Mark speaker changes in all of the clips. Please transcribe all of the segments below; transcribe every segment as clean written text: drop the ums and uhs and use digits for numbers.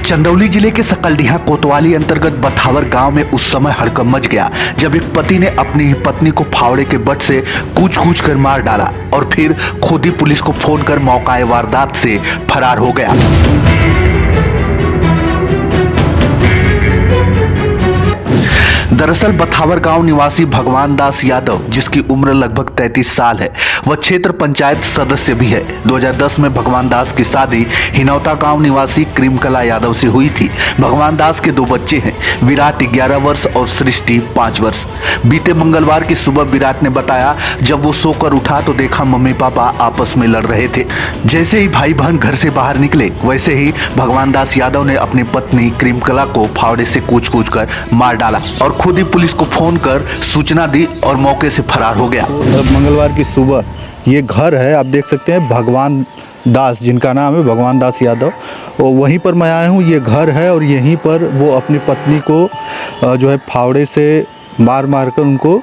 Speaker 1: चंदौली जिले के सकलडीहा कोतवाली अंतर्गत बथावर गांव में उस समय हड़कंप मच गया जब एक पति ने अपनी ही पत्नी को फावड़े के बट से कूच कर मार डाला और फिर खुद ही पुलिस को फोन कर मौका वारदात से फरार हो गया। दरअसल बथावर गांव निवासी भगवान दास यादव, जिसकी उम्र लगभग 33 साल है, वह क्षेत्र पंचायत सदस्य भी है। 2010 में भगवान दास की शादी हिनौता गांव निवासी क्रीमकला यादव से हुई थी। भगवान दास के 2 बच्चे हैं, विराट 11 वर्ष और सृष्टि 5 वर्ष। बीते मंगलवार की सुबह विराट ने बताया, जब वो सोकर उठा तो देखा मम्मी पापा आपस में लड़ रहे थे। जैसे ही भाई बहन घर से बाहर निकले वैसे ही भगवान दास यादव ने अपनी पत्नी क्रीमकला को फावड़े से कूच कर मार डाला और खुद ही पुलिस को फोन कर सूचना दी और मौके से फरार हो गया।
Speaker 2: मंगलवार की सुबह ये घर है, आप देख सकते हैं, भगवान दास, जिनका नाम है भगवान दास यादव, और वहीं पर मैं आया हूँ। ये घर है और यहीं पर वो अपनी पत्नी को जो है फावड़े से मार कर उनको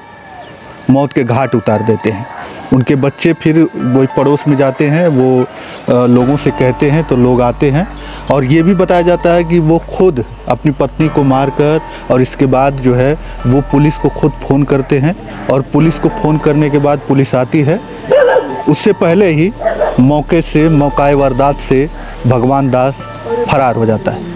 Speaker 2: मौत के घाट उतार देते हैं। उनके बच्चे फिर वो पड़ोस में जाते हैं, वो लोगों से कहते हैं तो लोग आते हैं और ये भी बताया जाता है कि वो खुद अपनी पत्नी को मारकर और इसके बाद जो है वो पुलिस को खुद फ़ोन करते हैं और पुलिस को फ़ोन करने के बाद पुलिस आती है। उससे पहले ही मौका वारदात से भगवान दास फरार हो जाता है।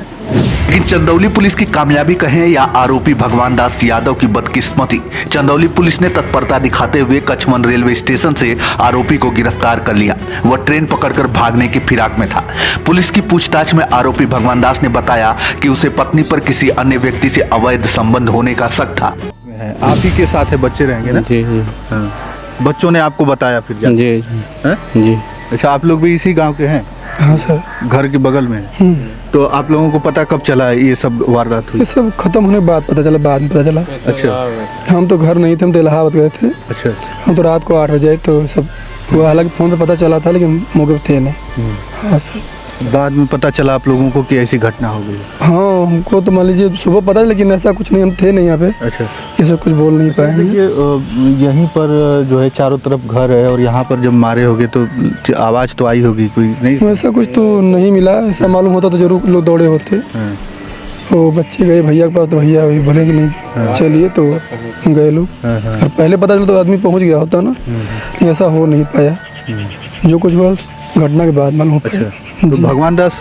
Speaker 1: लेकिन चंदौली पुलिस की कामयाबी कहें या आरोपी भगवान दास यादव की बदकिस्मती, चंदौली पुलिस ने तत्परता दिखाते हुए कचमन रेलवे स्टेशन से आरोपी को गिरफ्तार कर लिया। वह ट्रेन पकड़कर भागने की फिराक में था। पुलिस की पूछताछ में आरोपी भगवान दास ने बताया कि उसे पत्नी पर किसी अन्य व्यक्ति से अवैध संबंध होने का शक था।
Speaker 2: आप ही के साथ है, बच्चे रहेंगे ना?
Speaker 3: जी जी।
Speaker 2: हाँ। बच्चों ने आपको बताया फिर?
Speaker 3: जी जी।
Speaker 2: अच्छा, आप लोग भी इसी गांव के हैं?
Speaker 4: हाँ सर।
Speaker 2: घर के बगल में? तो आप लोगों को पता कब चला ये सब वारदात हुई?
Speaker 4: ये सब खत्म होने के बाद पता चला, बाद में पता चला।
Speaker 2: अच्छा।
Speaker 4: हम तो घर नहीं थे, हम तो इलाहाबाद गए थे।
Speaker 2: अच्छा। हम
Speaker 4: तो रात को 8 बजे तो सब हुआ, हालांकि फ़ोन पे पता चला था लेकिन मौके पे थे नहीं। हाँ सर।
Speaker 2: बाद में पता चला आप लोगों को कि ऐसी घटना हो गई?
Speaker 4: हाँ, हमको तो मान लीजिए सुबह पता, लेकिन ऐसा कुछ नहीं, हम थे नहीं यहाँ पे।
Speaker 2: अच्छा।
Speaker 4: ये सब कुछ बोल नहीं पाए।
Speaker 2: यहीं पर जो है चारों तरफ घर है और यहाँ पर जब मारे होगे तो आवाज़ तो आई होगी कोई? नहीं,
Speaker 4: ऐसा कुछ तो नहीं मिला। ऐसा मालूम होता तो जरूर लोग दौड़े होते। वो बच्चे गए भैया के पास तो भैया अभी बोले कि नहीं चलिए, तो गए लोग। और पहले पता चला तो आदमी पहुँच गया होता ना, ऐसा हो नहीं पाया। जो कुछ हुआ उस घटना के बाद मालूम हो पाया।
Speaker 2: तो भगवान दास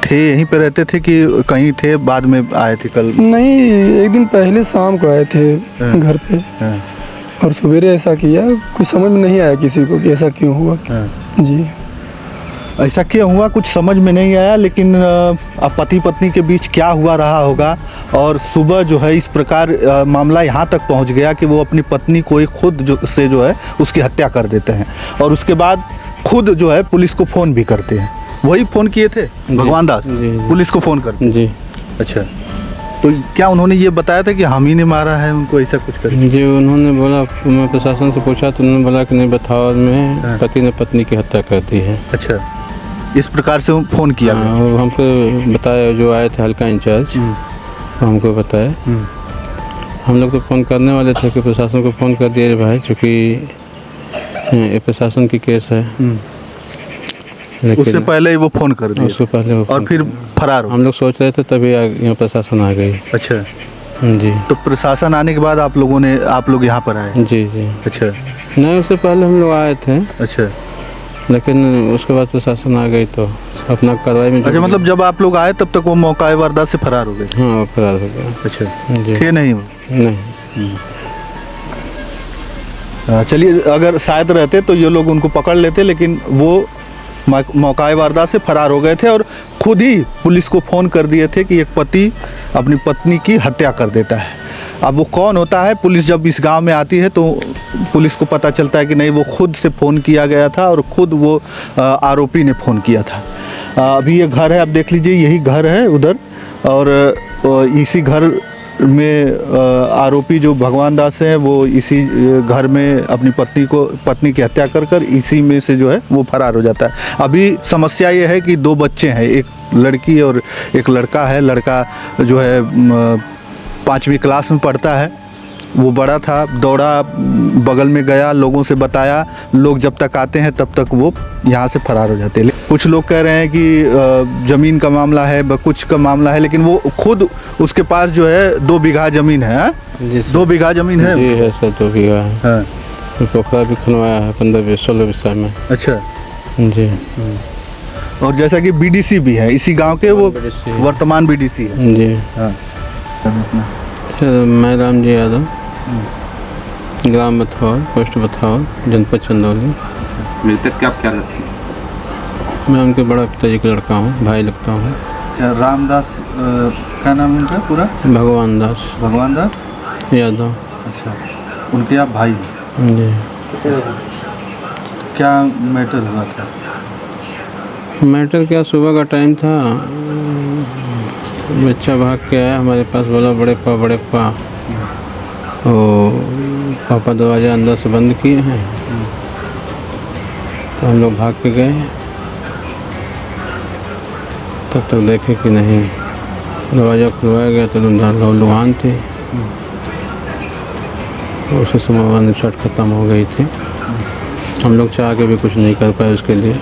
Speaker 2: थे यहीं पे रहते थे कि कहीं थे, बाद में आए थे? कल
Speaker 4: नहीं, एक दिन पहले शाम को आए थे घर पे और सवेरे ऐसा किया। कुछ समझ में नहीं आया किसी को कि ऐसा क्यों हुआ। जी,
Speaker 2: ऐसा क्यों हुआ कुछ समझ में नहीं आया, लेकिन अब पति पत्नी के बीच क्या हुआ रहा होगा और सुबह जो है इस प्रकार मामला यहाँ तक पहुँच गया कि वो अपनी पत्नी को खुद जो है उसकी हत्या कर देते हैं और उसके बाद खुद जो है पुलिस को फ़ोन भी करते हैं। वही फ़ोन किए थे भगवान दास? पुलिस को फ़ोन करते? जी। अच्छा, तो क्या उन्होंने ये बताया था कि हम ही ने मारा है उनको, ऐसा कुछ कर?
Speaker 3: जी, उन्होंने बोला, मैं प्रशासन से पूछा तो उन्होंने बोला कि नहीं, बथावर में पति ने पत्नी की हत्या कर दी है।
Speaker 2: अच्छा, इस प्रकार से फ़ोन किया?
Speaker 3: और हमको बताया, जो आए थे हल्का इंचार्ज, हमको बताया। हम लोग तो फ़ोन करने वाले थे कि प्रशासन को फ़ोन कर दिया भाई, चूँकि ये प्रशासन की केस है।
Speaker 2: उससे पहले ही वो फ़ोन कर दिया?
Speaker 3: उससे पहले वो
Speaker 2: और फिर फरार हो?
Speaker 3: हम लोग सोच रहे थे तभी यहाँ प्रशासन आ गई।
Speaker 2: अच्छा
Speaker 3: जी।
Speaker 2: तो प्रशासन आने के बाद आप लोग यहाँ पर आए?
Speaker 3: जी जी।
Speaker 2: अच्छा।
Speaker 3: नहीं, उससे पहले हम लोग आए थे।
Speaker 2: अच्छा।
Speaker 3: लेकिन उसके बाद प्रशासन आ गई तो अपना कार्रवाई में।
Speaker 2: अच्छा, मतलब जब आप लोग आए तब तक वो मौका वारदात से फरार हो गए?
Speaker 3: हाँ, वो फरार हो गया।
Speaker 2: अच्छा
Speaker 3: जी।
Speaker 2: थे नहीं वो?
Speaker 3: नहीं।
Speaker 2: चलिए, अगर शायद रहते तो ये लोग उनको पकड़ लेते, लेकिन वो मौका वारदात से फरार हो गए थे और खुद ही पुलिस को फ़ोन कर दिए थे कि एक पति अपनी पत्नी की हत्या कर देता है। अब वो कौन होता है? पुलिस जब इस गांव में आती है तो पुलिस को पता चलता है कि नहीं, वो खुद से फ़ोन किया गया था और ख़ुद वो आरोपी ने फ़ोन किया था। अभी ये घर है, आप देख लीजिए, यही घर है उधर, और इसी घर में आरोपी जो भगवान दास हैं वो इसी घर में अपनी पत्नी की हत्या कर इसी में से जो है वो फरार हो जाता है। अभी समस्या ये है कि 2 बच्चे हैं, एक लड़की और एक लड़का है। लड़का जो है 5वीं क्लास में पढ़ता है। वो बड़ा था, दौड़ा, बगल में गया, लोगों से बताया। लोग जब तक आते हैं तब तक वो यहाँ से फरार हो जाते हैं। कुछ लोग कह रहे हैं कि ज़मीन का मामला है, कुछ का मामला है, लेकिन वो खुद उसके पास जो है 2 बीघा ज़मीन है। हाँ?
Speaker 3: जी सर।
Speaker 2: 2 बीघा ज़मीन है।
Speaker 3: जी है सर, 2 बीघा है।
Speaker 2: हाँ।
Speaker 3: पोखरा भी खनवाया है 15-16 बिस्सा में।
Speaker 2: अच्छा।
Speaker 3: जी
Speaker 2: और जैसा कि बीडीसी भी है इसी गांव के, वो
Speaker 3: BDC
Speaker 2: वर्तमान बीडीसी है।
Speaker 3: जी।
Speaker 2: हाँ।
Speaker 3: सर मैं राम जी यादव, ग्राम बथौर, पोस्ट बथौर, जनपद चंदौली।
Speaker 5: मृतक क्या आप क्या लगते हैं?
Speaker 3: मैं उनके बड़ा पिताजी का लड़का हूँ, भाई लगता हूँ।
Speaker 2: क्या रामदास, क्या नाम है उनका पूरा?
Speaker 3: भगवान दास
Speaker 2: भगवान दास
Speaker 3: यादव।
Speaker 2: अच्छा, उनके आप भाई हैं।
Speaker 3: जी।
Speaker 2: क्या मैटर हुआ था?
Speaker 3: मैटर क्या, सुबह का टाइम था, बच्चा भाग के आया हमारे पास, बोला बड़े पा तो पापा दरवाज़ा अंदर से बंद किए हैं। तो हम लोग भाग के गए, तब तक देखे कि नहीं, दरवाज़ा खुलवाया गया तो लुहान थे। उसी समय वन शॉट ख़त्म हो गई थी। हम लोग चाह के भी कुछ नहीं कर पाए उसके लिए।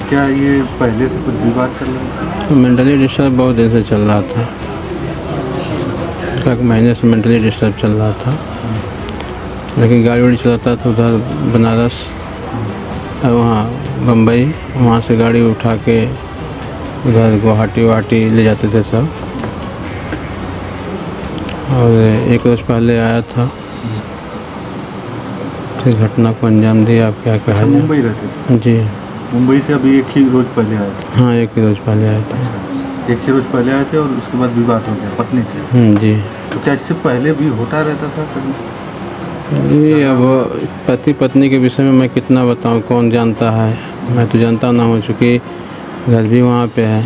Speaker 2: क्या ये पहले से कुछ विवाद चल रहा है?
Speaker 3: मेंटली डिस्टर्ब बहुत दिन से चल रहा था, 1 महीने से मेंटली डिस्टर्ब चल रहा था। लेकिन गाड़ी वाड़ी चलाता था उधर बनारस और वहाँ बम्बई, वहाँ से गाड़ी उठा के उधर गुवाहाटी ले जाते थे सब। और 1 रोज़ पहले आया था, फिर घटना को अंजाम दिया। आप क्या कहा?
Speaker 2: मुंबई रहते थे?
Speaker 3: जी।
Speaker 2: मुंबई से अभी 1 ही रोज पहले आए थे?
Speaker 3: हाँ, 1 रोज़ पहले आए थे।
Speaker 2: 1 ही रोज पहले आए थे और उसके बाद विवाद हो गया पत्नी से?
Speaker 3: जी।
Speaker 2: तो क्या इससे पहले भी होता रहता था कभी?
Speaker 3: जी, अब पति पत्नी के विषय में मैं कितना बताऊं, कौन जानता है? मैं तो जानता ना हूँ, चूँकि घर भी वहाँ पे है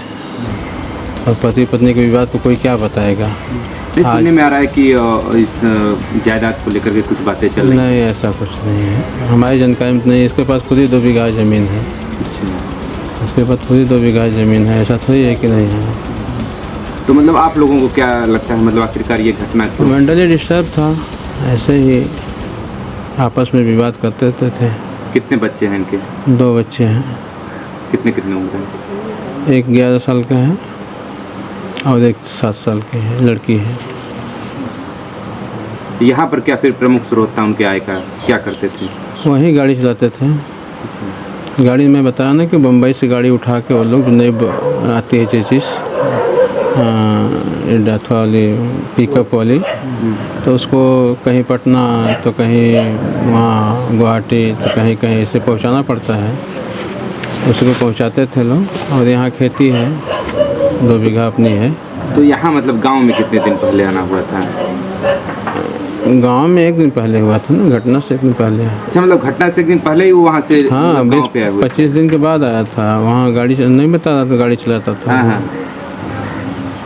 Speaker 3: और पति पत्नी के विवाद को कोई क्या बताएगा।
Speaker 5: सुनने में आ रहा है कि इस जायदाद को लेकर के कुछ बातें चल रही हैं।
Speaker 3: नहीं, ऐसा कुछ नहीं है, हमारी जानकारी में नहीं। इसके पास खुद ही 2 बीघा ज़मीन है। इसके पास खुद ही 2 बीघा ज़मीन है, ऐसा थोड़ी है कि नहीं है।
Speaker 5: तो मतलब आप लोगों को क्या लगता है, मतलब आखिरकार ये घटना क्यों?
Speaker 3: मेंटली डिस्टर्ब था, ऐसे ही आपस में विवाद करते थे।
Speaker 5: कितने बच्चे हैं इनके?
Speaker 3: 2 बच्चे हैं।
Speaker 5: कितने कितने उम्र हैं?
Speaker 3: एक 11 साल का है और एक 7 साल की है, लड़की है।
Speaker 5: यहाँ पर क्या फिर प्रमुख स्रोत था उनके आय का, क्या करते थे?
Speaker 3: वही गाड़ी चलाते थे। गाड़ी में बताया ना कि बम्बई से गाड़ी उठा के वो लोग, जो नई आती है चेचिस डेथ वाली, पिकअप वाली, तो उसको कहीं पटना तो कहीं वहाँ गुवाहाटी तो कहीं कहीं ऐसे पहुँचाना पड़ता है। उसको पहुँचाते थे लोग। और यहाँ खेती है, 2 बीघा अपनी है।
Speaker 5: तो यहाँ मतलब गांव में कितने दिन पहले आना हुआ था?
Speaker 3: गांव में 1 दिन पहले हुआ था ना, घटना से 1 दिन पहले।
Speaker 5: अच्छा, मतलब घटना से 1 दिन पहले ही वो वहाँ से
Speaker 3: हाँ,
Speaker 5: मतलब गांव पे आए हुए?
Speaker 3: 25 दिन के बाद आया था। वहाँ गाड़ी नहीं बता रहा था, गाड़ी चलाता था।
Speaker 5: हाँ।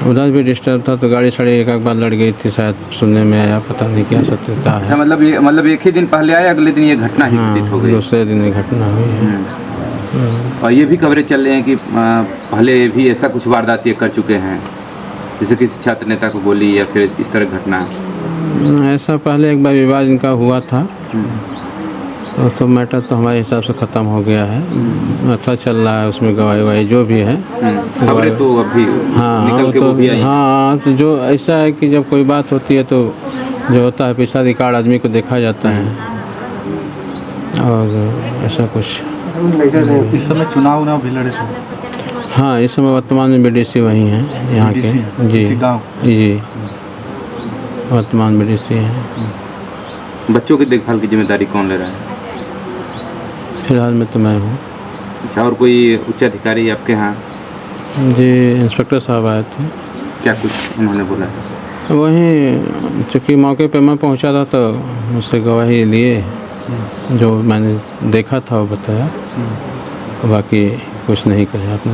Speaker 3: उधर भी डिस्टर्ब था तो गाड़ी साड़ी एक बार लड़ गई थी, शायद सुनने में आया, पता नहीं क्या सत्यता
Speaker 5: अच्छा,
Speaker 3: है।
Speaker 5: मतलब 1 ही दिन पहले आए, अगले दिन ये घटना ही
Speaker 3: हाँ,
Speaker 5: घटित हो गई।
Speaker 3: दूसरे दिन ये घटना हुई है।
Speaker 5: और ये भी खबरें चल रही हैं कि पहले भी ऐसा कुछ वारदातें कर चुके हैं, जैसे किसी छात्र नेता को गोली या फिर इस तरह घटना?
Speaker 3: ऐसा पहले एक बार विवाद इनका हुआ था, तो मैटर तो हमारे हिसाब से ख़त्म हो गया है। अच्छा चल रहा है, उसमें गवाही ववाही जो भी है।
Speaker 5: खबरें तो अभी
Speaker 3: हाँ,
Speaker 5: निकल के वो भी आई।
Speaker 3: हाँ, तो जो ऐसा है कि जब कोई बात होती है तो जो होता है पिछला रिकॉर्ड आदमी को देखा जाता है। और ऐसा कुछ
Speaker 2: इस समय चुनाव भी लड़े थे?
Speaker 3: हाँ, इस समय वर्तमान में बीडीसी वही हैं यहाँ के। जी
Speaker 2: इसी गाँव?
Speaker 3: जी, वर्तमान बीडीसी हैं।
Speaker 5: बच्चों की देखभाल की जिम्मेदारी कौन ले रहा है?
Speaker 3: फिलहाल में तो मैं हूँ।
Speaker 5: अच्छा, और कोई उच्च अधिकारी आपके यहाँ?
Speaker 3: जी, इंस्पेक्टर साहब आए थे।
Speaker 5: क्या कुछ उन्होंने बोला?
Speaker 3: वहीं चूँकि मौके पे मैं पहुँचा था तो मुझसे गवाही लिए, जो मैंने देखा था वो बताया। बाकी कुछ नहीं कहा आपने।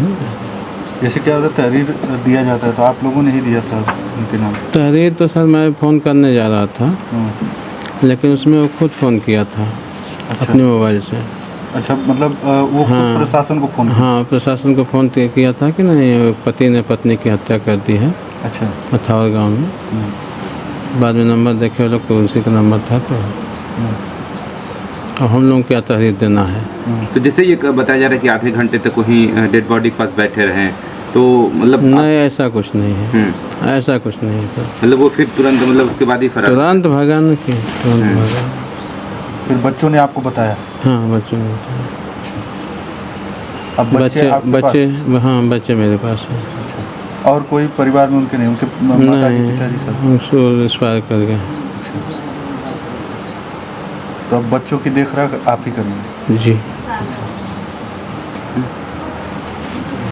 Speaker 2: जैसे क्या होता है, तहरीर दिया जाता है तो आप लोगों ने ही दिया था उनके नाम?
Speaker 3: तहरीर तो सर मैं फ़ोन करने जा रहा था, लेकिन उसमें वो खुद फ़ोन किया था।
Speaker 2: अच्छा।
Speaker 3: अपने मोबाइल से।
Speaker 2: अच्छा, मतलब वो खुद
Speaker 3: हाँ।
Speaker 2: प्रशासन को फ़ोन?
Speaker 3: हाँ, प्रशासन को फ़ोन किया था कि नहीं, पति ने पत्नी की हत्या कर दी है।
Speaker 2: अच्छा।
Speaker 3: अथावर गाँव में। बाद में नंबर देखे वो लोग तो उसी का नंबर था, तो अब हम लोग क्या तहरीर देना है।
Speaker 5: तो जैसे ये बताया जा रहा है कि आधे घंटे तक वहीं डेड बॉडी के पास बैठे रहे, तो मतलब
Speaker 3: नहीं, ऐसा कुछ नहीं है, ऐसा कुछ नहीं है।
Speaker 5: मतलब वो फिर तुरंत मतलब उसके बाद ही फरार?
Speaker 3: तुरंत भगा न कि तुरंत भगा।
Speaker 2: फिर बच्चों ने आपको बताया?
Speaker 3: हाँ, बच्चों ने बताया।
Speaker 2: अब बच्चे आपके
Speaker 3: बच्चे हाँ, बच्चे मेरे पास है।
Speaker 2: पास? और कोई परिवार में उनके नहीं, उनके माता जी पिताजी सब?
Speaker 3: उसको एक्सपायर कर गए।
Speaker 2: तो अब बच्चों की देख रेख आप ही करेंगे?
Speaker 3: जी।